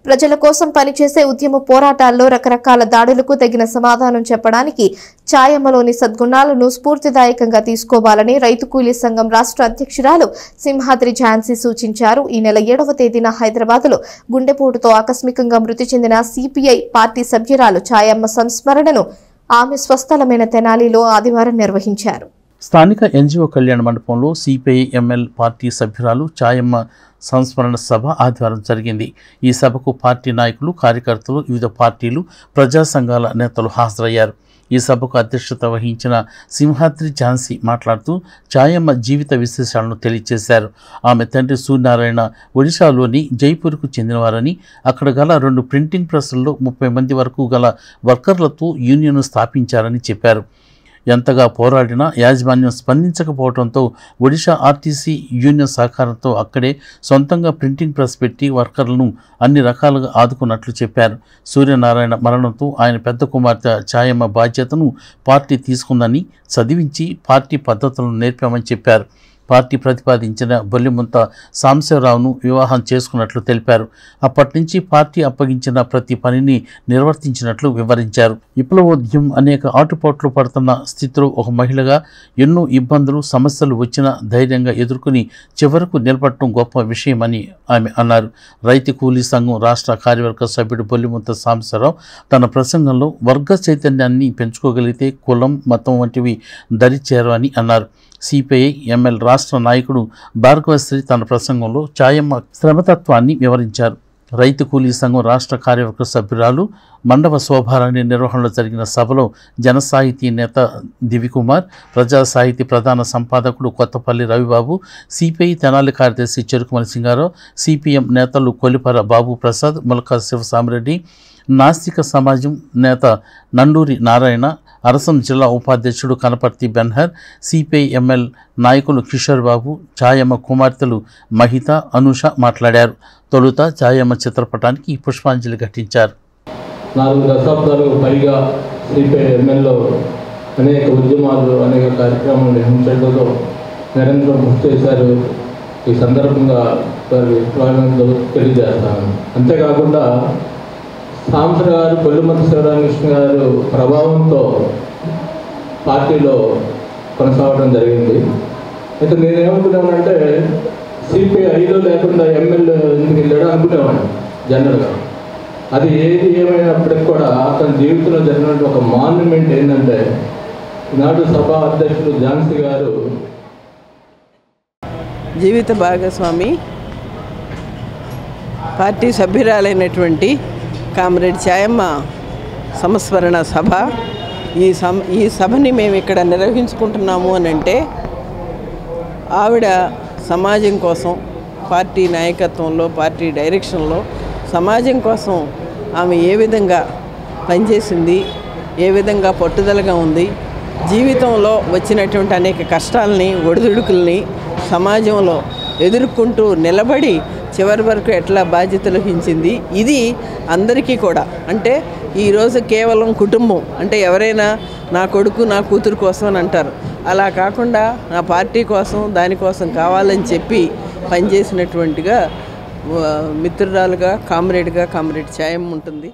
ప్రజల కోసం పనిచేసే ఉద్యమ పోరాటాల్లో రకరకాల దాడులకు తగిన సమాధానం చెప్పడానికి ఛాయమ్మలోని సద్గుణాలను స్ఫూర్తిదాయకంగా తీసుకోవాలని రైతు కూలీ సంఘం రాష్ట్ర అధ్యక్షురాలు సింహాద్రి ఝాన్సీ సూచించారు. ఈ నెల 7వ తేదీన హైదరాబాద్లో గుండెపోటుతో ఆకస్మికంగా మృతి చెందిన సిపిఐ పార్టీ సభ్యురాలు ఛాయమ్మ సంస్మరణను ఆమె స్వస్థలమైన తెనాలిలో ఆదివారం నిర్వహించారు. స్థానిక ఎన్జిఓ కళ్యాణ మండపంలో సిపిఐ ఎంఎల్ పార్టీ సభ్యురాలు ఛాయమ్మ సంస్మరణ సభ ఆదివారం జరిగింది. ఈ సభకు పార్టీ నాయకులు, కార్యకర్తలు, వివిధ పార్టీలు, ప్రజా సంఘాల నేతలు హాజరయ్యారు. ఈ సభకు అధ్యక్షత వహించిన సింహాద్రి ఝాన్సీ మాట్లాడుతూ ఛాయమ్మ జీవిత విశేషాలను తెలియజేశారు. ఆమె తండ్రి సూర్యనారాయణ ఒడిశాలోని జైపూర్కు చెందినవారని, అక్కడ గల 2 ప్రింటింగ్ ప్రెస్లలో 30 మంది వరకు గల వర్కర్లతో యూనియన్ను స్థాపించారని చెప్పారు. ఎంతగా పోరాడినా యాజమాన్యం స్పందించకపోవడంతో ఒడిశా ఆర్టీసీ యూనియన్ సహకారంతో అక్కడే సొంతంగా ప్రింటింగ్ ప్రెస్ పెట్టి వర్కర్లను అన్ని రకాలుగా ఆదుకున్నట్లు చెప్పారు. సూర్యనారాయణ మరణంతో ఆయన పెద్ద కుమార్తె ఛాయమ్మ బాధ్యతను పార్టీ తీసుకుందని, చదివించి పార్టీ పద్ధతులను నేర్పామని చెప్పారు. పార్టీ ప్రతిపాదించిన బొల్లిముంత సాంబశివరావును వివాహం చేసుకున్నట్లు తెలిపారు. అప్పటి నుంచి పార్టీ అప్పగించిన ప్రతి పనిని నిర్వర్తించినట్లు వివరించారు. విప్లవోద్యమం అనేక ఆటుపోట్లు పడుతున్న స్థితిలో ఒక మహిళగా ఎన్నో ఇబ్బందులు, సమస్యలు వచ్చినా ధైర్యంగా ఎదుర్కొని చివరకు నిలబడటం గొప్ప విషయమని ఆమె అన్నారు. రైతు కూలీ సంఘం రాష్ట్ర కార్యవర్గ సభ్యుడు బొల్లిముంత సాంబశివరావు తన ప్రసంగంలో వర్గ చైతన్యాన్ని పెంచుకోగలిగితే కులం, మతం వంటివి దరిచేరని అన్నారు. సిపిఐ ఎంఎల్ రాష్ట్ర నాయకుడు భార్గవశ్రీ తన ప్రసంగంలో ఛాయమ్మ శ్రమతత్వాన్ని వివరించారు. రైతు కూలీ సంఘం రాష్ట్ర కార్యవర్గ సభ్యురాలు మండవ శోభారాణి నిర్వహణలో జరిగిన సభలో జన సాహితీ నేత దివికుమార్, ప్రజా సాహితీ ప్రధాన సంపాదకుడు కొత్తపల్లి రవిబాబు, సిపిఐ తెనాలి కార్యదర్శి చెరుకుమణి సింగారావు, సిపిఎం నేతలు కొలిపర బాబు ప్రసాద్, ములక శివసామిరెడ్డి, నాస్తిక సమాజం నేత నండూరి నారాయణ, అరసం జిల్లా ఉపాధ్యక్షుడు కనపర్తి బెన్హర్, సిపిఐ ఎంఎల్ నాయకులు కిషోర్ బాబు, ఛాయమ్మ కుమార్తెలు మహిత, అనూష మాట్లాడారు. తొలుత ఛాయమ్మ చిత్రపటానికి పుష్పాంజలి ఘటించారు. 4 దశాబ్దాలకు పైగా సిపిఐ ఎంఎల్లో అనేక ఉద్యమాలు, అనేక కార్యక్రమాలు నిర్వహించడంలో నిరంతరం కృషి చేశారు. ఈ సందర్భంగా వారి విప్లవాలను తెలియజేస్తాను. అంతేకాకుండా సాంబశివరావు గారు, బొల్లిముంత శివరామకృష్ణ గారు ప్రభావంతో పార్టీలో కొనసాగడం జరిగింది. అయితే నేనేమనుకున్నానంటే సిపిఐలో లేకుండా ఎమ్మెల్యే ఎందుకు వెళ్ళాడో అనుకునేవాడిని జనరల్గా. అది ఏది ఏమైనప్పటికి కూడా అతని జీవితంలో జరిగినటువంటి ఒక మాన్యుమెంట్ ఏంటంటే ఈనాడు సభా అధ్యక్షుడు ఝాన్సీ గారు జీవిత భాగస్వామి పార్టీ సభ్యురాలైనటువంటి కామ్రేడ్ ఛాయమ్మ సంస్మరణ సభ. ఈ సభని మేము ఇక్కడ నిర్వహించుకుంటున్నాము అని అంటే ఆవిడ సమాజం కోసం పార్టీ నాయకత్వంలో, పార్టీ డైరెక్షన్లో సమాజం కోసం ఆమె ఏ విధంగా పనిచేసింది, ఏ విధంగా పట్టుదలగా ఉంది, జీవితంలో వచ్చినటువంటి అనేక కష్టాలని, ఒడిదుడుకుల్ని సమాజంలో ఎదుర్కొంటూ నిలబడి చివరి వరకు ఎట్లా బాధ్యతలు వహించింది. ఇది అందరికీ కూడా, అంటే ఈరోజు కేవలం కుటుంబం అంటే ఎవరైనా నా కొడుకు, నా కూతురు కోసం అని అంటారు. అలా కాకుండా నా పార్టీ కోసం, దానికోసం కావాలని చెప్పి పనిచేసినటువంటిగా మిత్రురాలుగా, కామ్రేడ్ ఛాయమ్మ ఉంటుంది.